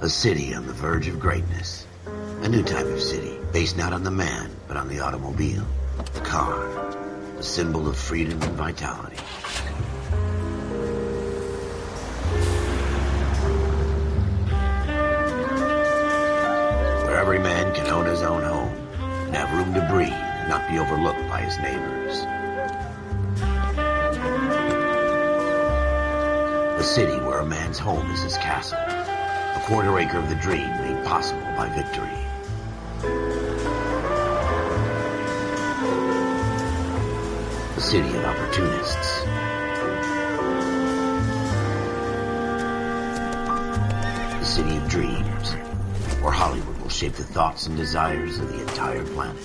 A city on the verge of greatness. A new type of city, based not on the man, but on the automobile. The car. A symbol of freedom and vitality. Where every man can own his own home, and have room to breathe, and not be overlooked by his neighbors. A city where a man's home is his castle. A quarter acre of the dream made possible by victory. A city of opportunists. A city of dreams, where Hollywood will shape the thoughts and desires of the entire planet.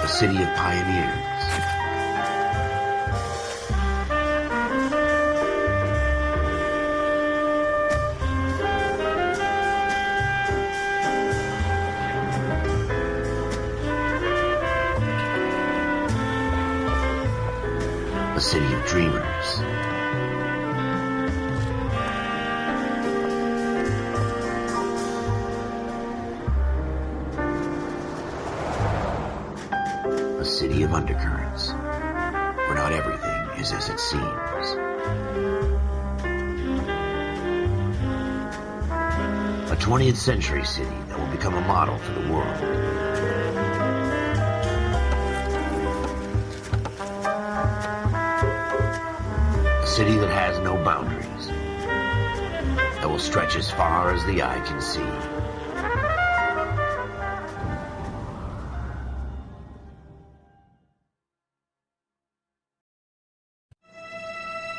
A city of pioneers. A city of dreamers. A city of undercurrents, where not everything is as it seems. A 20th century city that will become a model for the world. A city that has no boundaries, that will stretch as far as the eye can see.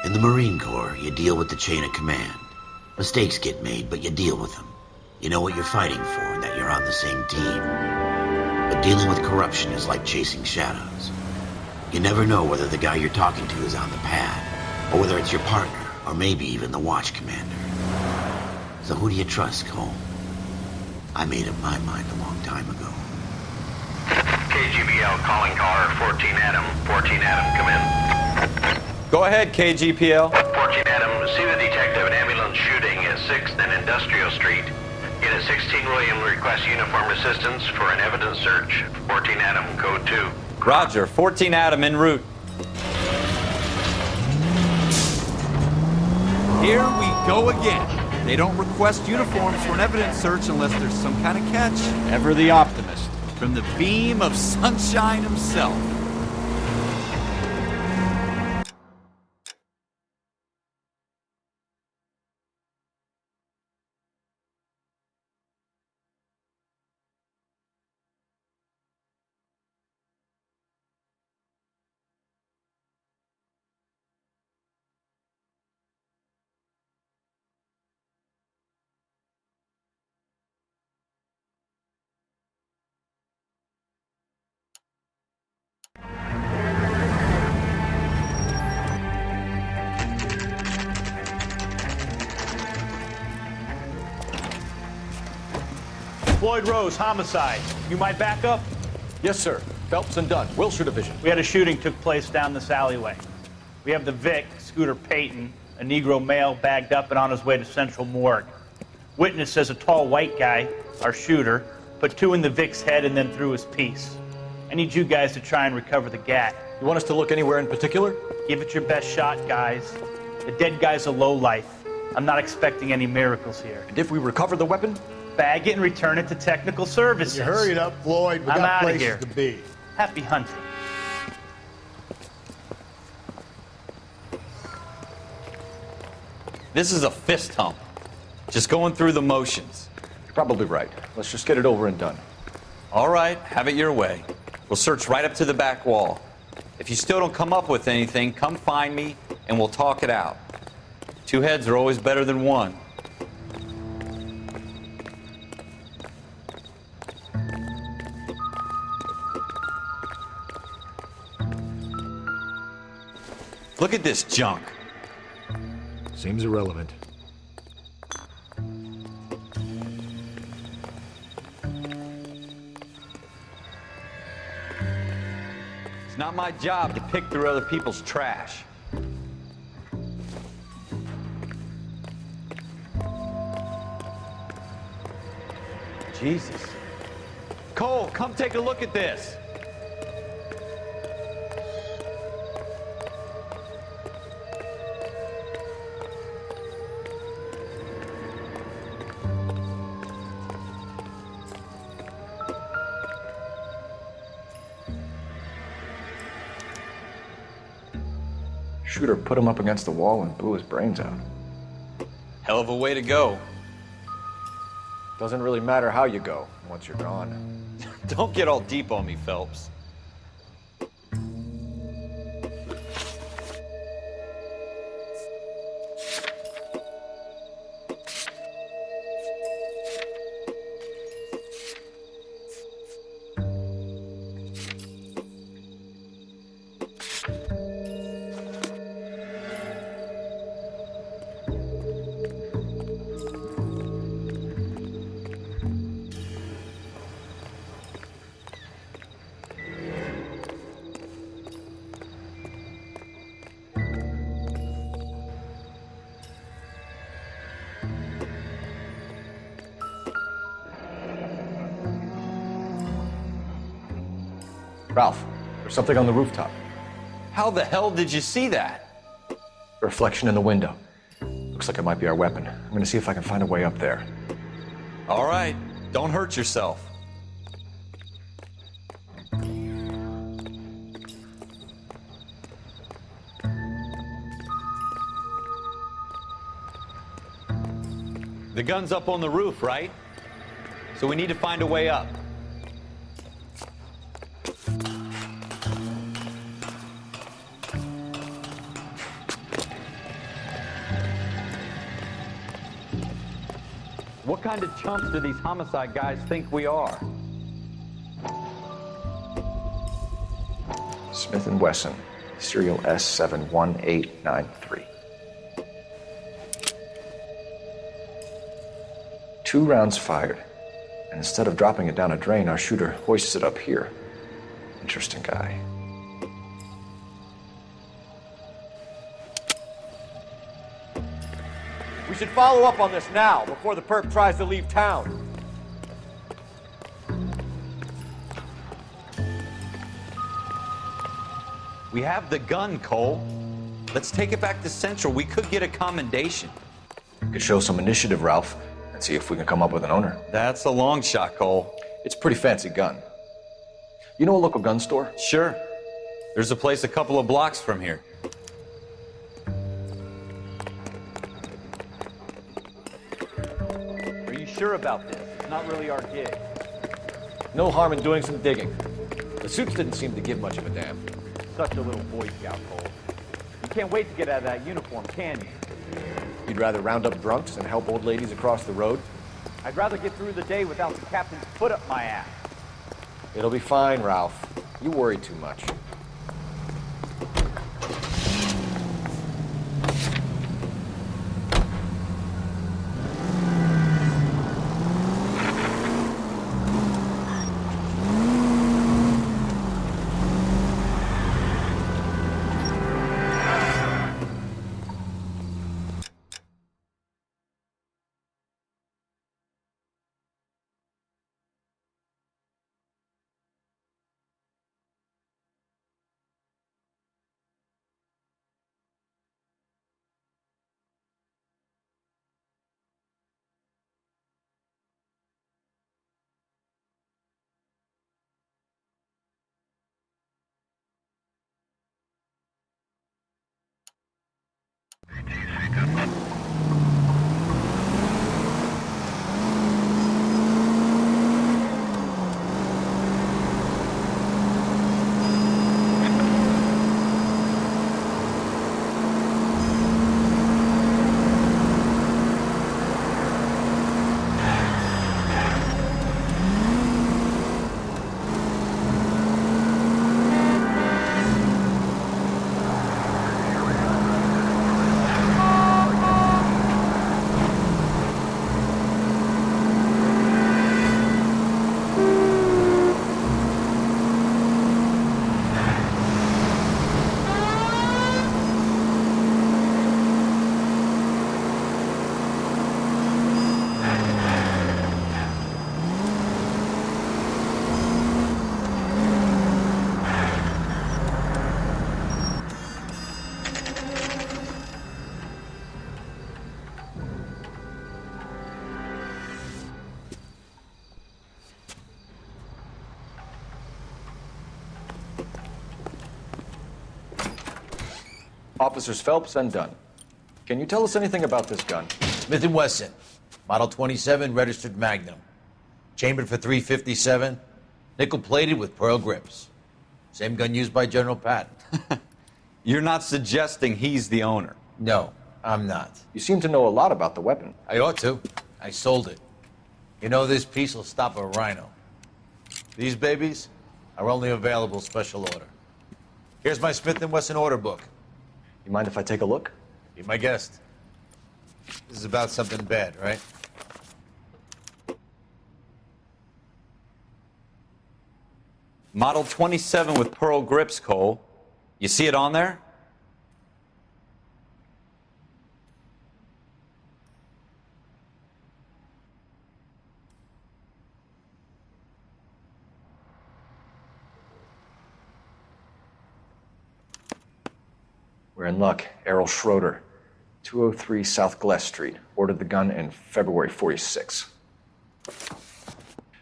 In the Marine Corps, you deal with the chain of command. Mistakes get made, but you deal with them. You know what you're fighting for and that you're on the same team. But dealing with corruption is like chasing shadows. You never know whether the guy you're talking to is on the pad, or whether it's your partner, or maybe even the watch commander. So who do you trust, Cole? I made up my mind a long time ago. KGBL calling caller 14 Adam. 14 Adam, come in. Go ahead, KGPL. 14 Adam, see the detective an ambulance shooting at 6th and Industrial Street. Unit 16 William requests uniformed assistance for an evidence search. 14 Adam, code 2. Roger, 14 Adam en route. Here we go again. They don't request uniforms for an evidence search unless there's some kind of catch. Ever the optimist. From the beam of sunshine himself. Floyd Rose, homicide. You might back up? Yes, sir. Phelps and Dunn, Wilshire Division. We had a shooting took place down this alleyway. We have the Vic, Scooter Payton, a Negro male bagged up and on his way to Central Morgue. Witness says a tall white guy, our shooter, put 2 in the Vic's head and then threw his piece. I need you guys to try and recover the gat. You want us to look anywhere in particular? Give it your best shot, guys. The dead guy's a lowlife. I'm not expecting any miracles here. And if we recover the weapon? Bag it and return it to technical services. You hurry it up, Floyd. We I'm got outta places here. to be. Happy hunting. This is a fist hump. Just going through the motions. You're probably right. Let's just get it over and done. All right, have it your way. We'll search right up to the back wall. If you still don't come up with anything, come find me and we'll talk it out. 2 heads are always better than 1. Look at this junk. Seems irrelevant. It's not my job to pick through other people's trash. Jesus. Cole, come take a look at this. Shooter put him up against the wall and blew his brains out. Hell of a way to go. Doesn't really matter how you go once you're gone. Don't get all deep on me, Phelps. Ralph, there's something on the rooftop. How the hell did you see that? A reflection in the window. Looks like it might be our weapon. I'm gonna see if I can find a way up there. All right, don't hurt yourself. The gun's up on the roof, right? So we need to find a way up. What kind of chumps do these homicide guys think we are? Smith & Wesson, serial S71893. 2 rounds fired, and instead of dropping it down a drain, our shooter hoists it up here. Interesting guy. We should follow up on this now, before the perp tries to leave town. We have the gun, Cole. Let's take it back to Central. We could get a commendation. We could show some initiative, Ralph, and see if we can come up with an owner. That's a long shot, Cole. It's a pretty fancy gun. You know a local gun store? Sure. There's a place a couple of blocks from here. Are you sure about this? It's not really our gig. No harm in doing some digging. The suits didn't seem to give much of a damn. Such a little Boy Scout, Cole. You can't wait to get out of that uniform, can you? You'd rather round up drunks and help old ladies across the road? I'd rather get through the day without the captain's foot up my ass. It'll be fine, Ralph. You worry too much. Officers Phelps and Dunn. Can you tell us anything about this gun? Smith & Wesson, Model 27, registered Magnum. Chambered for .357, nickel-plated with pearl grips. Same gun used by General Patton. You're not suggesting he's the owner? No, I'm not. You seem to know a lot about the weapon. I ought to. I sold it. You know, this piece will stop a rhino. These babies are only available special order. Here's my Smith & Wesson order book. You mind if I take a look? Be my guest. This is about something bad, right? Model 27 with pearl grips, Cole. You see it on there? We're in luck. Errol Schroeder, 203 South Glass Street. Ordered the gun in February '46.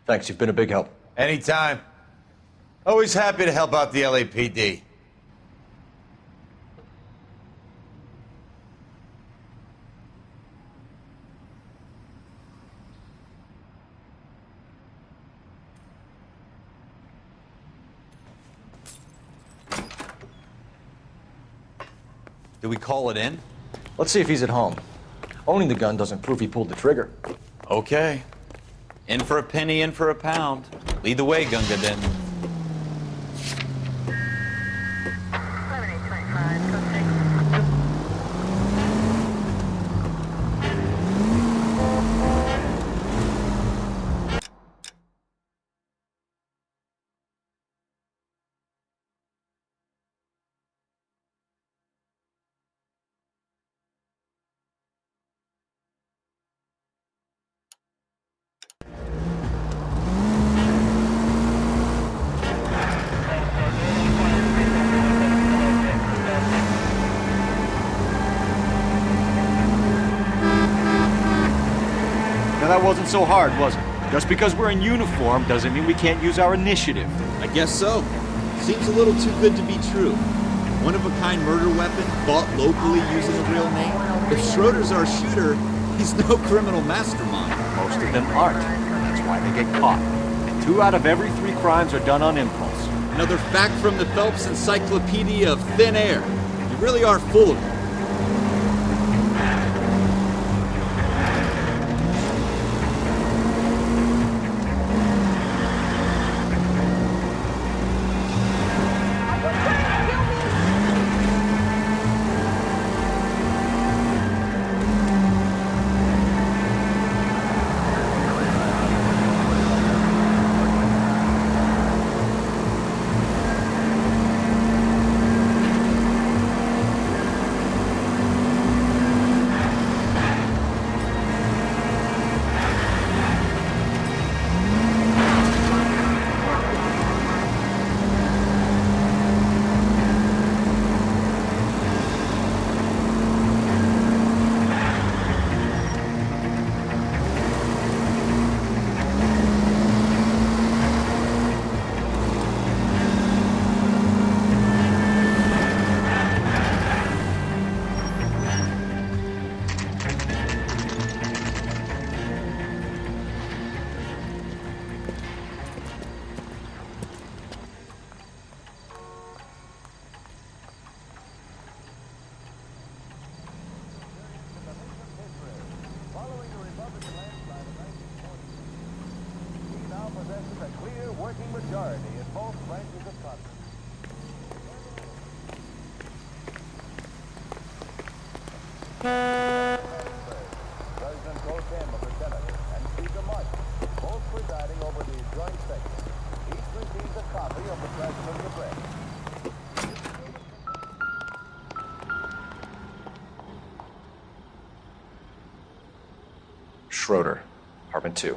Thanks, you've been a big help. Anytime. Always happy to help out the LAPD. Do we call it in? Let's see if he's at home. Owning the gun doesn't prove he pulled the trigger. Okay. In for a penny, in for a pound. Lead the way, Gunga Din. That wasn't so hard, was it? Just because we're in uniform doesn't mean we can't use our initiative. I guess so. Seems a little too good to be true. A one-of-a-kind murder weapon bought locally using a real name? If Schroeder's our shooter, he's no criminal mastermind. Most of them aren't. That's why they get caught. And 2 out of every 3 crimes are done on impulse. Another fact from the Phelps Encyclopedia of Thin Air. You really are full of it. Schroeder, apartment 2.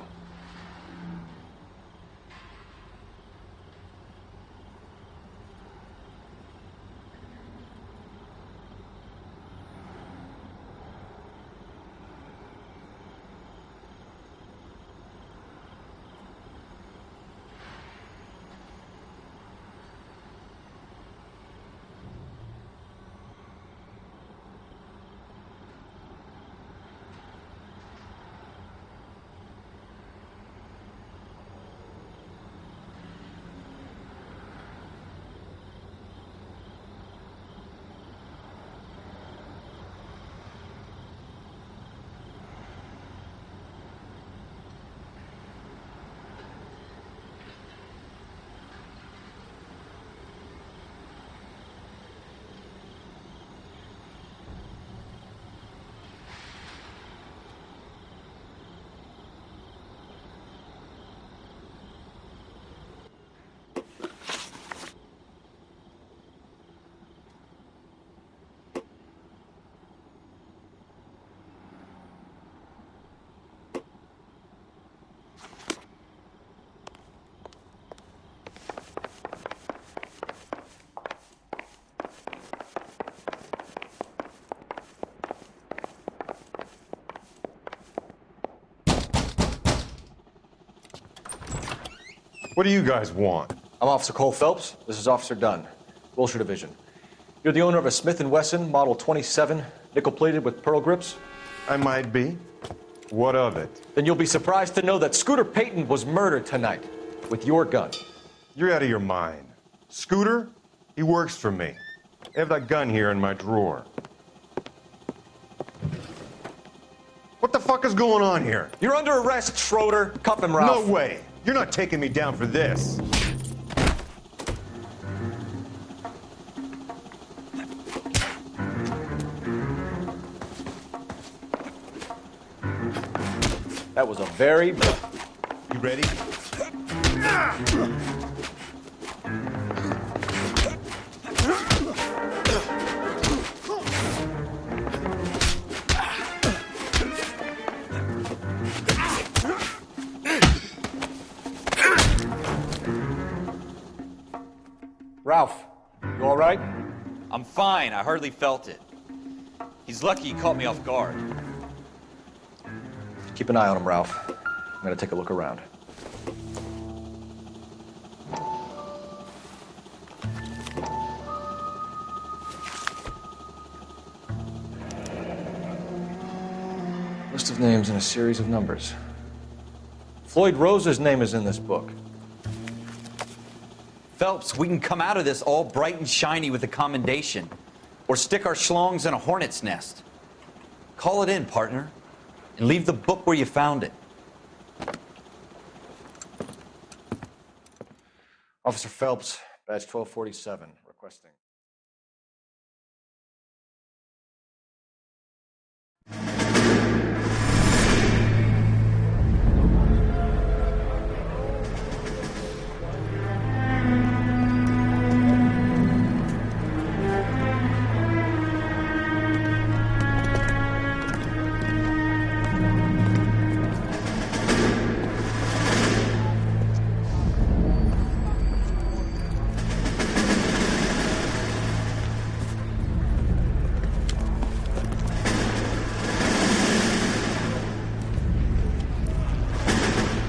What do you guys want? I'm Officer Cole Phelps. This is Officer Dunn, Wilshire Division. You're the owner of a Smith & Wesson Model 27, nickel-plated with pearl grips? I might be. What of it? Then you'll be surprised to know that Scooter Payton was murdered tonight with your gun. You're out of your mind. Scooter? He works for me. I have that gun here in my drawer. What the fuck is going on here? You're under arrest, Schroeder. Cuff him, Ralph. No way. You're not taking me down for this. That was a very... You ready? Ralph, you all right? I'm fine. I hardly felt it. He's lucky he caught me off guard. Keep an eye on him, Ralph. I'm gonna take a look around. List of names and a series of numbers. Floyd Rose's name is in this book. Phelps, we can come out of this all bright and shiny with a commendation. Or stick our schlongs in a hornet's nest. Call it in, partner. And leave the book where you found it. Officer Phelps, badge 1247, requesting.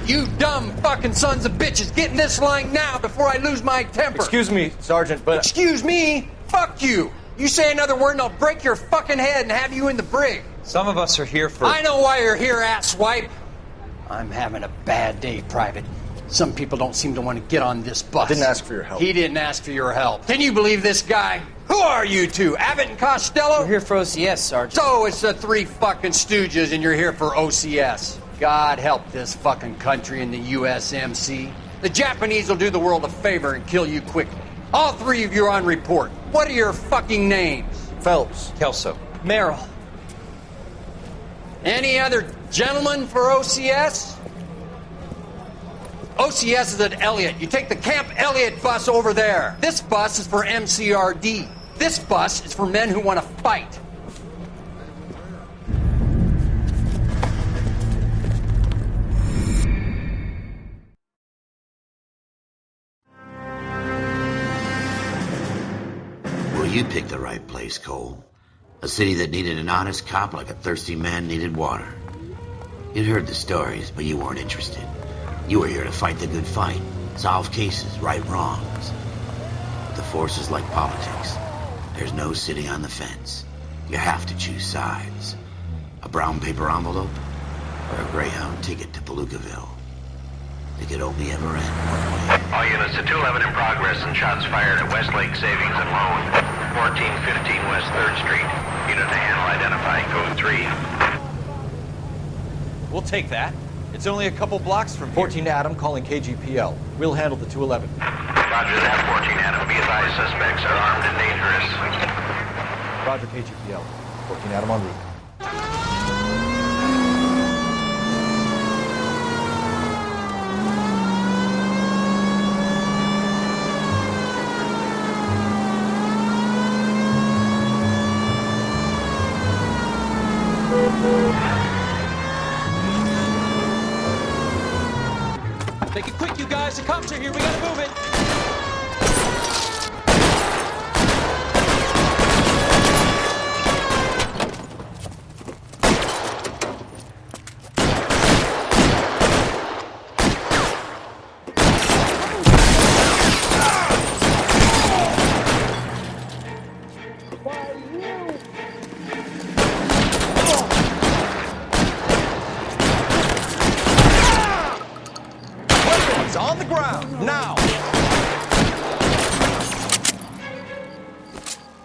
You dumb fucking sons of bitches, get in this line now before I lose my temper. Excuse me, Sergeant, but... Excuse me? Fuck you. You say another word and I'll break your fucking head and have you in the brig. Some of us are here for... I know why you're here, asswipe. I'm having a bad day, Private. Some people don't seem to want to get on this bus. I didn't ask for your help. He didn't ask for your help. Can you believe this guy? Who are you two? Abbott and Costello? We're here for OCS, Sergeant. So it's the three fucking stooges and you're here for OCS. God help this fucking country and the USMC. The Japanese will do the world a favor and kill you quickly. All three of you are on report. What are your fucking names? Phelps. Kelso. Merrill. Any other gentlemen for OCS? OCS is at Elliott. You take the Camp Elliott bus over there. This bus is for MCRD. This bus is for men who want to fight. Well, you picked the right place, Cole. A city that needed an honest cop like a thirsty man needed water. You'd heard the stories, but you weren't interested. You were here to fight the good fight, solve cases, right wrongs. But the force is like politics. There's no sitting on the fence. You have to choose sides. A brown paper envelope or a Greyhound ticket to Palookaville. It could only ever end one way. All units to 211 in progress and shots fired at Westlake Savings and Loan, 1415 West 3rd Street. Unit to handle identify code 3. We'll take that. It's only a couple blocks from here. 14 Adam calling KGPL. We'll handle the 211. Roger that, 14 Adam. Be advised, suspects are armed and dangerous. Roger KGPL. 14 Adam en route. Make it quick, you guys. The cops are here. We gotta move it.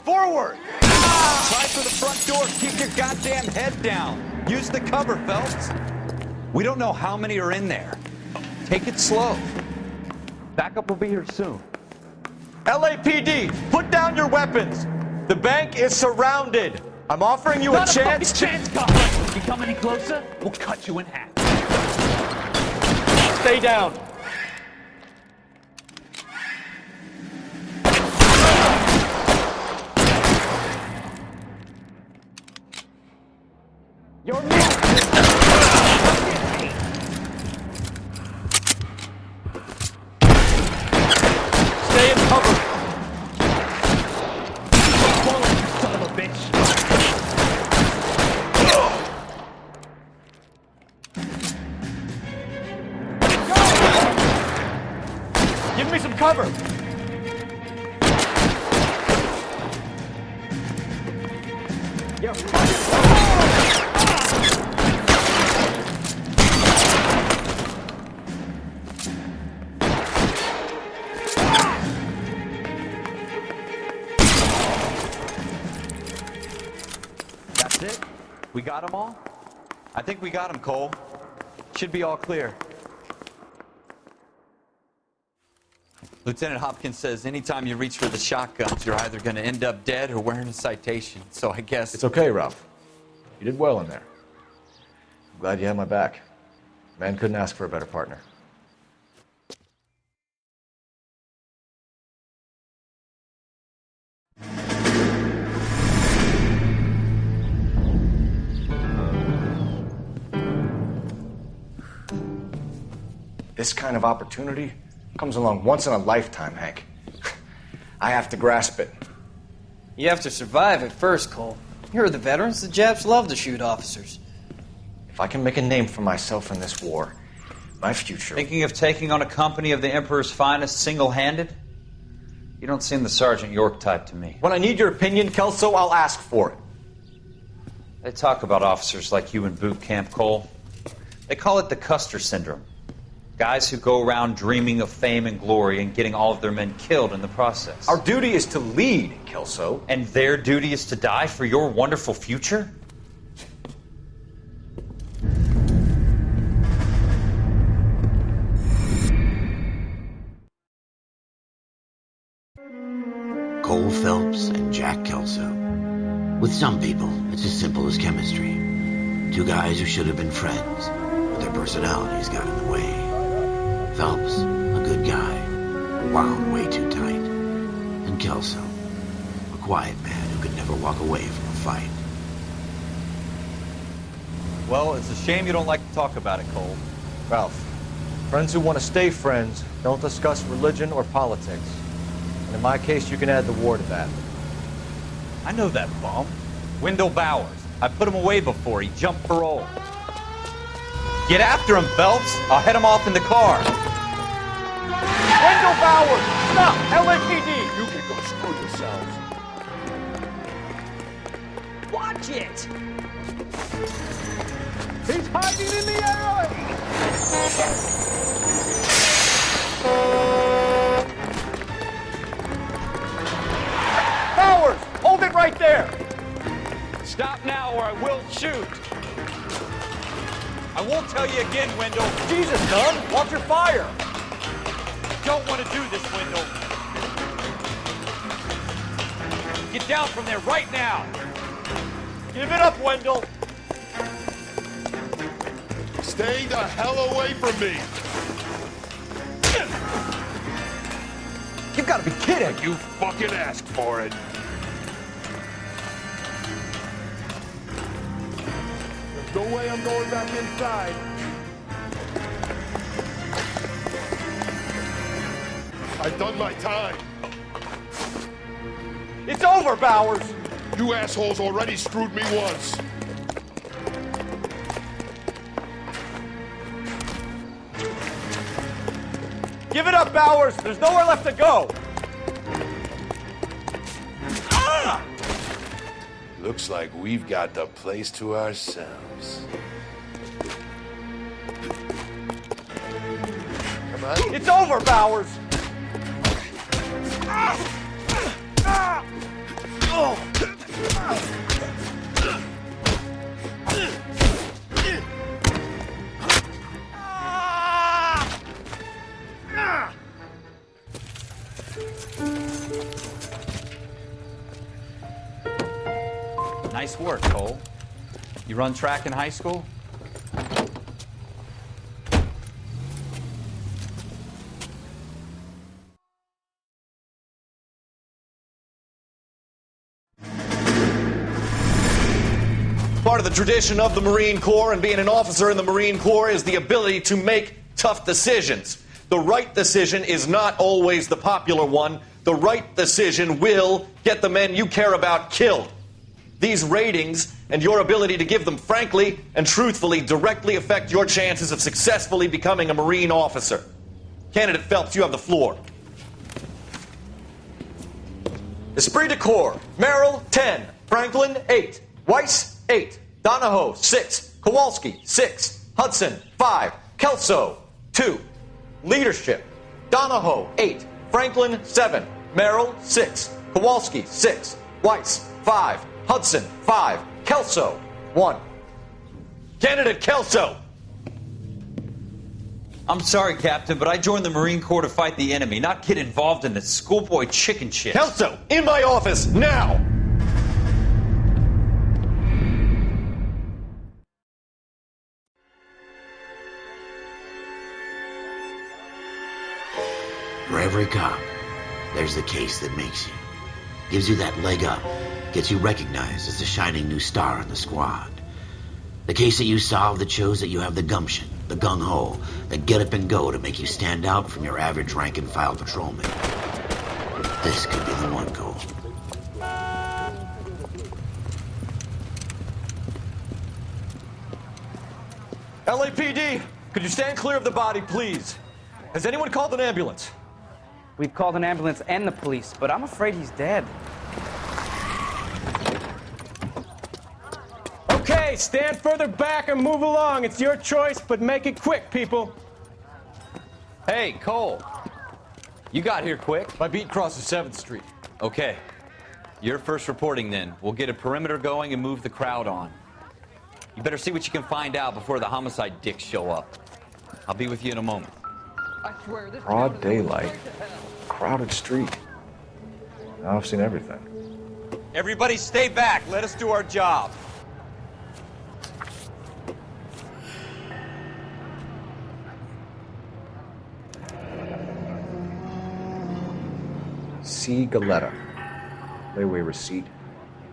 forward! Try for the front door. Keep your goddamn head down. Use the cover, Phelps. We don't know how many are in there. Take it slow. Backup will be here soon. LAPD, put down your weapons. The bank is surrounded. I'm offering you a chance to... Chance, If you come any closer, we'll cut you in half. Stay down. Your man. Stay in cover. Son of a bitch. Give me some cover. That's it? We got them all? I think we got them, Cole. Should be all clear. Lieutenant Hopkins says anytime you reach for the shotguns, you're either going to end up dead or wearing a citation. So I guess... It's okay, Ralph. You did well in there. I'm glad you had my back. Man couldn't ask for a better partner. This kind of opportunity comes along once in a lifetime, Hank. I have to grasp it. You have to survive at first, Cole. Here are the veterans. The Japs love to shoot officers. If I can make a name for myself in this war, my future... Thinking of taking on a company of the Emperor's finest single-handed? You don't seem the Sergeant York type to me. When I need your opinion, Kelso, I'll ask for it. They talk about officers like you in boot camp, Cole. They call it the Custer Syndrome. Guys who go around dreaming of fame and glory and getting all of their men killed in the process. Our duty is to lead, Kelso. And their duty is to die for your wonderful future? Cole Phelps and Jack Kelso. With some people, it's as simple as chemistry. Two guys who should have been friends, but their personalities got in the way. Phelps, a good guy, wound way too tight. And Kelso, a quiet man who could never walk away from a fight. Well, it's a shame you don't like to talk about it, Cole. Ralph, friends who want to stay friends don't discuss religion or politics. And in my case, you can add the war to that. I know that bum. Wendell Bowers. I put him away before. He jumped parole. Get after him, Phelps. I'll head him off in the car. Wendell Bowers! Stop! LAPD! You can go screw yourselves. Watch it! He's hiding in the alley! Bowers! Hold it right there! Stop now or I will shoot. I won't tell you again, Wendell. Jesus, Dunn! Watch your fire! Don't want to do this, Wendell. Get down from there right now. Give it up, Wendell! Stay the hell away from me! You've got to be kidding! You fucking asked for it. There's no way I'm going back inside. I've done my time. It's over, Bowers! You assholes already screwed me once. Give it up, Bowers! There's nowhere left to go! Ah! Looks like we've got the place to ourselves. Come on. It's over, Bowers! Nice work, Cole. You run track in high school? Part of the tradition of the Marine Corps and being an officer in the Marine Corps is the ability to make tough decisions. The right decision is not always the popular one. The right decision will get the men you care about killed. These ratings and your ability to give them frankly and truthfully directly affect your chances of successfully becoming a Marine officer. Candidate Phelps, you have the floor. Esprit de Corps, Merrill, 10. Franklin, 8. Weiss, 8. Donahoe, 6. Kowalski, 6. Hudson, 5. Kelso, 2. Leadership, Donahoe, 8. Franklin, 7. Merrill, 6. Kowalski, 6. Weiss, 5. Hudson, 5. Kelso, 1. Candidate Kelso! I'm sorry, Captain, but I joined the Marine Corps to fight the enemy, not get involved in the schoolboy chicken shit. Kelso, in my office, now! For every cop, there's the case that makes you. Gives you that leg up. Gets you recognized as the shining new star in the squad. The case that you solve that shows that you have the gumption, the gung-ho, the get up and go to make you stand out from your average rank-and-file patrolman. This could be the one, Cole. LAPD, could you stand clear of the body, please? Has anyone called an ambulance? We've called an ambulance and the police, but I'm afraid he's dead. Okay, stand further back and move along. It's your choice, but make it quick, people. Hey, Cole. You got here quick. My beat crosses 7th Street. Okay. You're first reporting then. We'll get a perimeter going and move the crowd on. You better see what you can find out before the homicide dicks show up. I'll be with you in a moment. Broad daylight. Crowded street. Now I've seen everything. Everybody stay back. Let us do our job. C. Galetta. Layaway receipt.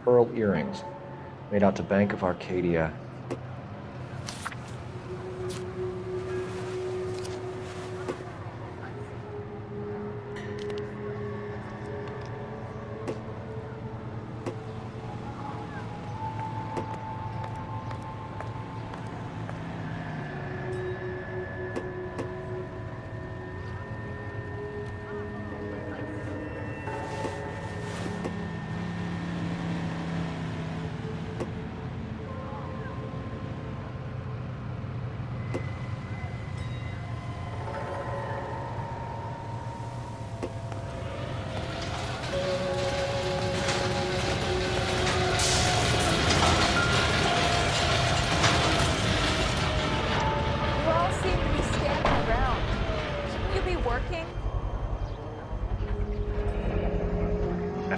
Pearl earrings. Made out to Bank of Arcadia.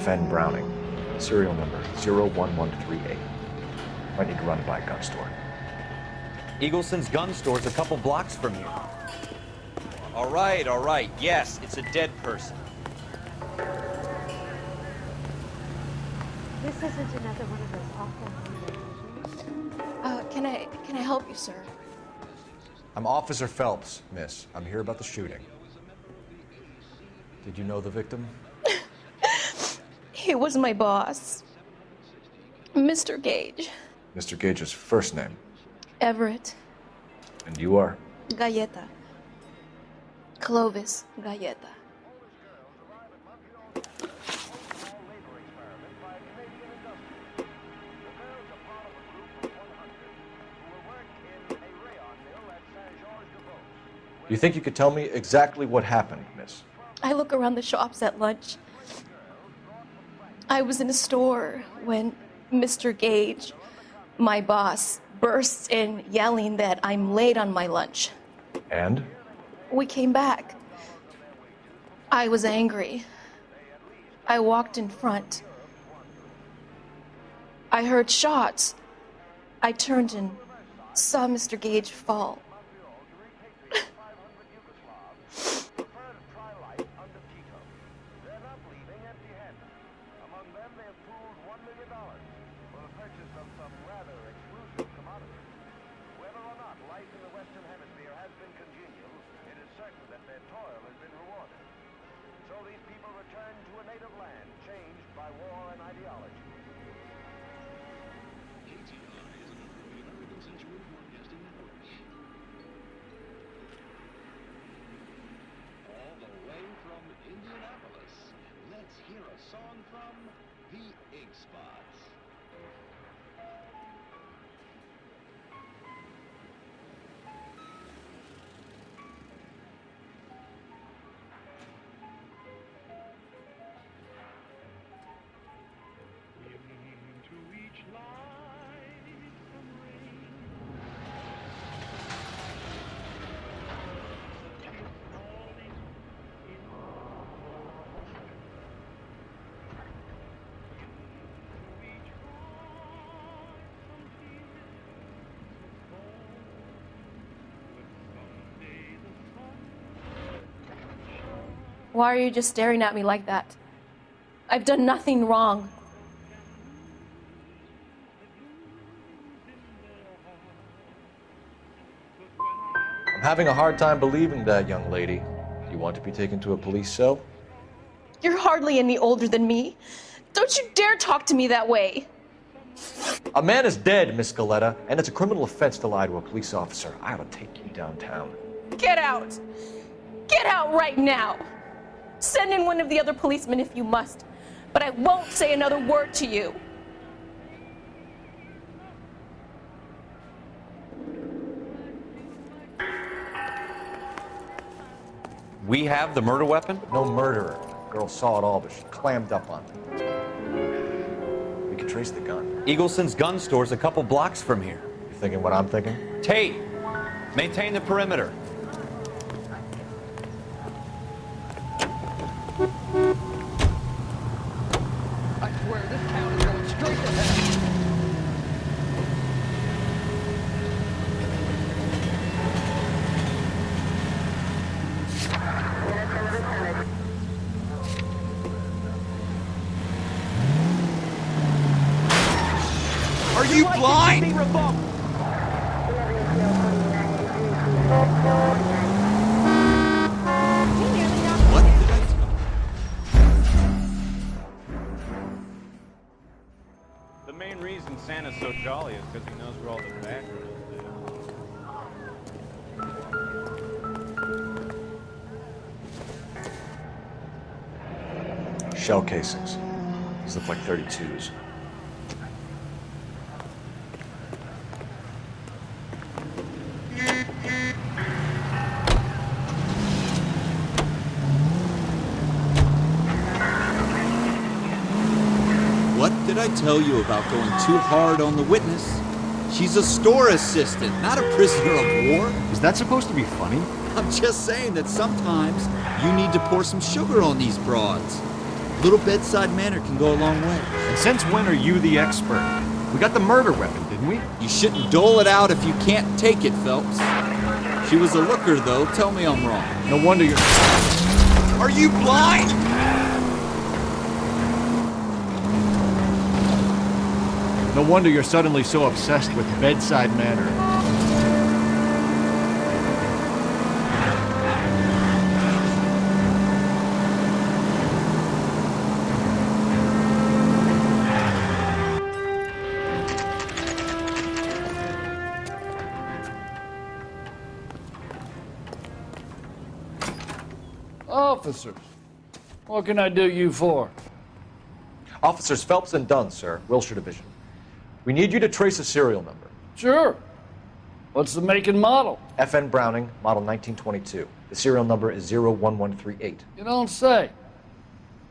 FN Browning, serial number 01138. Might need to run by a gun store. Eagleson's gun store's a couple blocks from here. All right. Yes, it's a dead person. This isn't another one of those awful movies. Can I help you, sir? I'm Officer Phelps, miss. I'm here about the shooting. Did you know the victim? He was my boss, Mr. Gage. Mr. Gage's first name. Everett. And you are? Galleta. Clovis Galleta. You think you could tell me exactly what happened, miss? I look around the shops at lunch. I was in a store when Mr. Gage, my boss, bursts in yelling that I'm late on my lunch. And? We came back. I was angry. I walked in front. I heard shots. I turned and saw Mr. Gage fall. Why are you just staring at me like that? I've done nothing wrong. I'm having a hard time believing that, young lady. You want to be taken to a police cell? You're hardly any older than me. Don't you dare talk to me that way. A man is dead, Miss Galetta, and it's a criminal offense to lie to a police officer. I ought to take you downtown. Get out! Get out right now! Send in one of the other policemen if you must, but I won't say another word to you. We have the murder weapon? No murderer. Girl saw it all, but she clammed up on me. We can trace the gun. Eagleson's gun store's a couple blocks from here. You thinking what I'm thinking? Tate, maintain the perimeter. I swear, this town is going straight to hell. Are you blind? What did I tell The main reason Santa's so jolly is because he knows where all the bad girls live. Shell casings. These look like 32s. What did I tell you about going too hard on the witness? She's a store assistant, not a prisoner of war. Is that supposed to be funny? I'm just saying that sometimes you need to pour some sugar on these broads. A little bedside manner can go a long way. And since when are you the expert? We got the murder weapon, didn't we? You shouldn't dole it out if you can't take it, Phelps. She was a looker, though. Tell me I'm wrong. No wonder you're... Are you blind? No wonder you're suddenly so obsessed with bedside manner. Officers, what can I do you for? Officers Phelps and Dunn, sir, Wilshire Division. We need you to trace a serial number. Sure. What's the make and model? FN Browning, model 1922. The serial number is 01138. You don't say.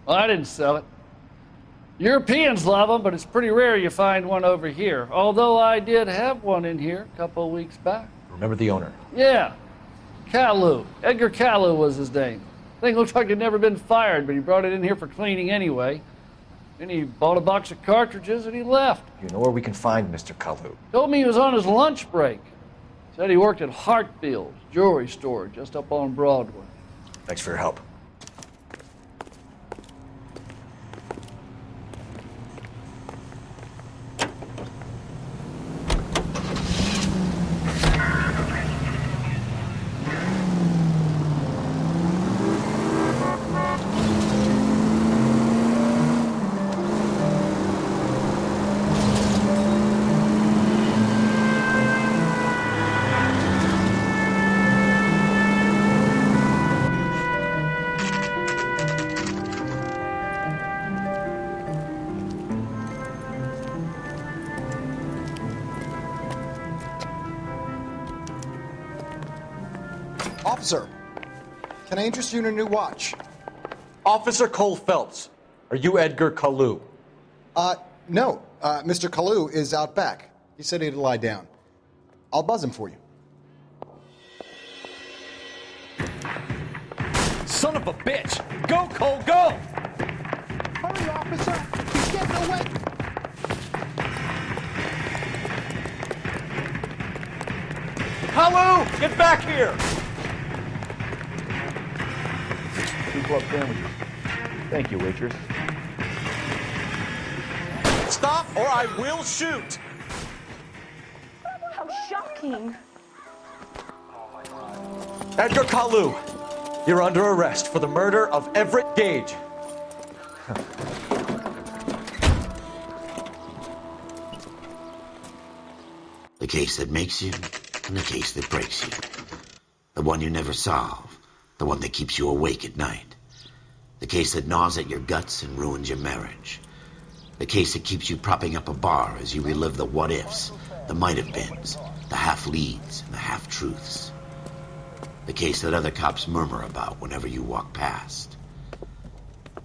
Well, I didn't sell it. Europeans love them, but it's pretty rare you find one over here. Although I did have one in here a couple of weeks back. Remember the owner? Yeah. Caillou. Edgar Caillou was his name. Thing looks like it'd never been fired, but he brought it in here for cleaning anyway. Then he bought a box of cartridges and he left. You know where we can find Mr. Kalu? Told me he was on his lunch break. Said he worked at Hartfield's jewelry store just up on Broadway. Thanks for your help. Officer, can I interest you in a new watch? Officer Cole Phelps, are you Edgar Kalu? No. Mr. Kalu is out back. He said he'd lie down. I'll buzz him for you. Son of a bitch! Go, Cole, go! Hurry, officer! He's getting away! Kalu, get back here! 2 club sandwiches. Thank you, waitress. Stop or I will shoot! How shocking. Edgar Kalu, you're under arrest for the murder of Everett Gage. The case that makes you and the case that breaks you. The one you never solve. The one that keeps you awake at night. The case that gnaws at your guts and ruins your marriage. The case that keeps you propping up a bar as you relive the what-ifs, the might-have-beens, the half-leads, and the half-truths. The case that other cops murmur about whenever you walk past.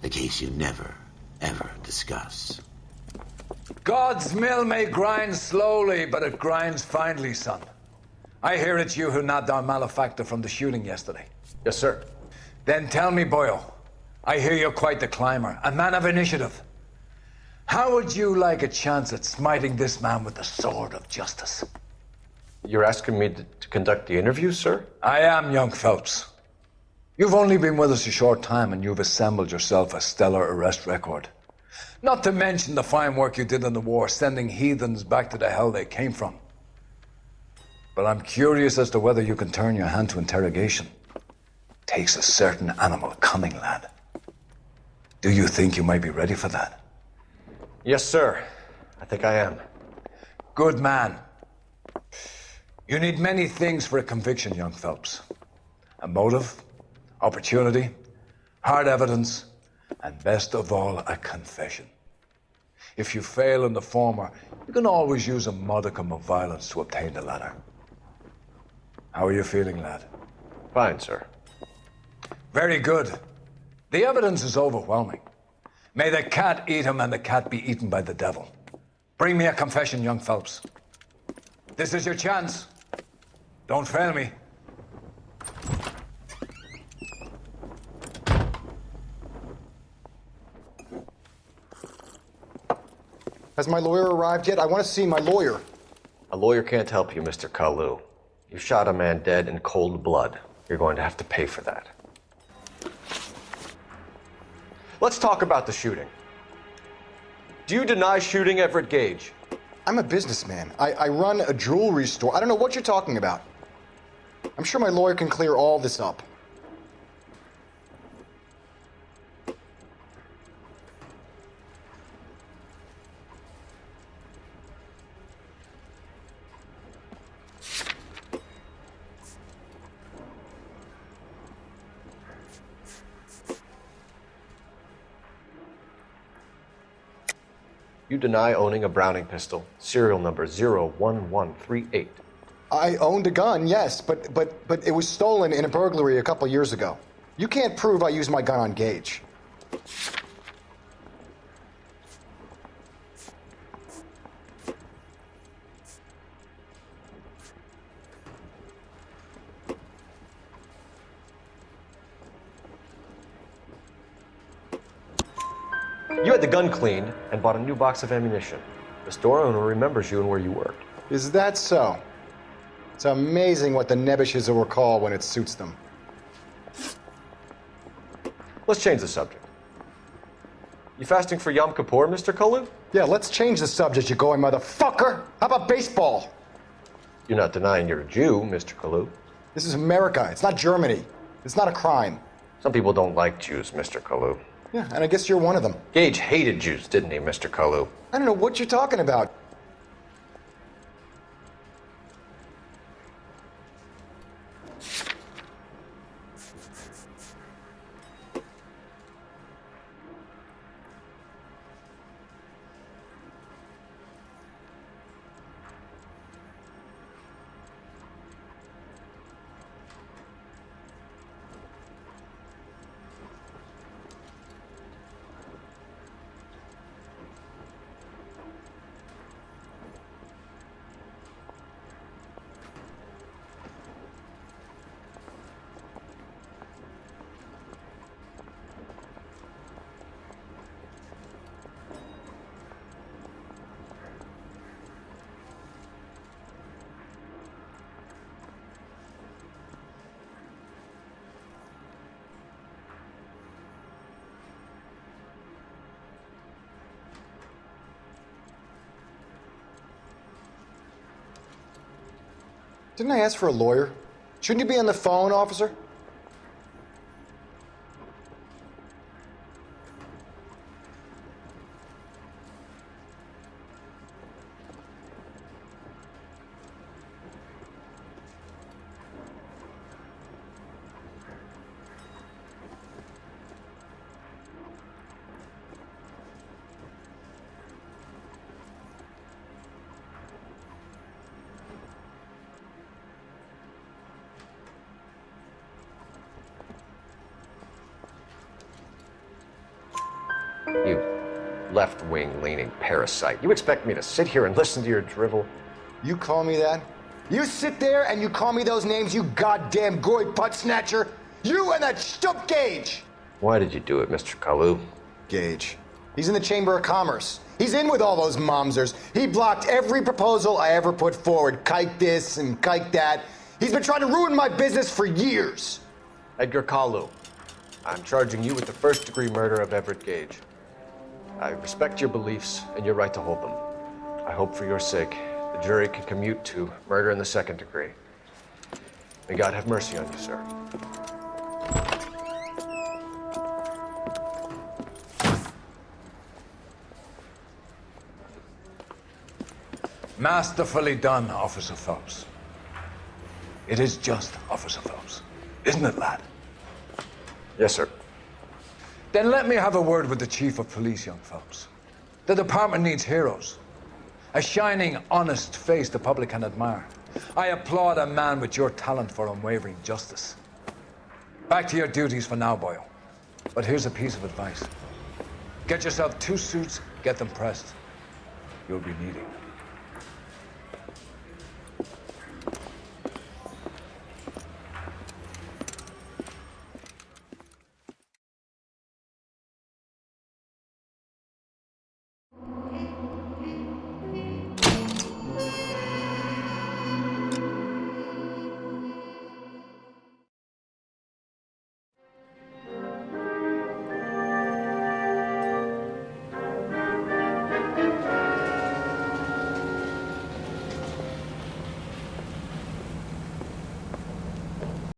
The case you never, ever discuss. God's mill may grind slowly, but it grinds finely, son. I hear it's you who nabbed our malefactor from the shooting yesterday. Yes, sir. Then tell me, Boyle, I hear you're quite the climber, a man of initiative. How would you like a chance at smiting this man with the sword of justice? You're asking me to conduct the interview, sir? I am, young Phelps. You've only been with us a short time and you've assembled yourself a stellar arrest record. Not to mention the fine work you did in the war, sending heathens back to the hell they came from. But I'm curious as to whether you can turn your hand to interrogation. Takes a certain animal cunning, lad. Do you think you might be ready for that? Yes, sir. I think I am. Good man. You need many things for a conviction, young Phelps. A motive, opportunity, hard evidence, and best of all, a confession. If you fail in the former, you can always use a modicum of violence to obtain the latter. How are you feeling, lad? Fine, sir. Very good. The evidence is overwhelming. May the cat eat him and the cat be eaten by the devil. Bring me a confession, young Phelps. This is your chance. Don't fail me. Has my lawyer arrived yet? I want to see my lawyer. A lawyer can't help you, Mr. Kalu. You shot a man dead in cold blood. You're going to have to pay for that. Let's talk about the shooting. Do you deny shooting Everett Gage? I'm a businessman. I run a jewelry store. I don't know what you're talking about. I'm sure my lawyer can clear all this up. You deny owning a Browning pistol, serial number 01138. I owned a gun, yes, but it was stolen in a burglary a couple years ago. You can't prove I used my gun on Gage. You had the gun cleaned and bought a new box of ammunition. The store owner remembers you and where you worked. Is that so? It's amazing what the Nebbishes will recall when it suits them. Let's change the subject. You fasting for Yom Kippur, Mr. Kalu? Yeah, let's change the subject, you going motherfucker. How about baseball? You're not denying you're a Jew, Mr. Kalu. This is America. It's not Germany. It's not a crime. Some people don't like Jews, Mr. Kalu. Yeah, and I guess you're one of them. Gage hated Jews, didn't he, Mr. Kalu? I don't know what you're talking about. Didn't I ask for a lawyer? Shouldn't you be on the phone, officer? You left-wing leaning parasite. You expect me to sit here and listen to your drivel? You call me that? You sit there and you call me those names, you goddamn goy butt snatcher? You and that stup Gage! Why did you do it, Mr. Kalu? Gage. He's in the Chamber of Commerce. He's in with all those momsers. He blocked every proposal I ever put forward. Kike this and kike that. He's been trying to ruin my business for years. Edgar Kalu, I'm charging you with the first-degree murder of Everett Gage. I respect your beliefs and your right to hold them. I hope for your sake the jury can commute to murder in the second degree. May God have mercy on you, sir. Masterfully done, Officer Phelps. It is just Officer Phelps, isn't it, lad? Yes, sir. Then let me have a word with the Chief of Police, young Phelps. The department needs heroes. A shining, honest face the public can admire. I applaud a man with your talent for unwavering justice. Back to your duties for now, boyo. But here's a piece of advice. Get yourself 2 suits, get them pressed. You'll be needing them.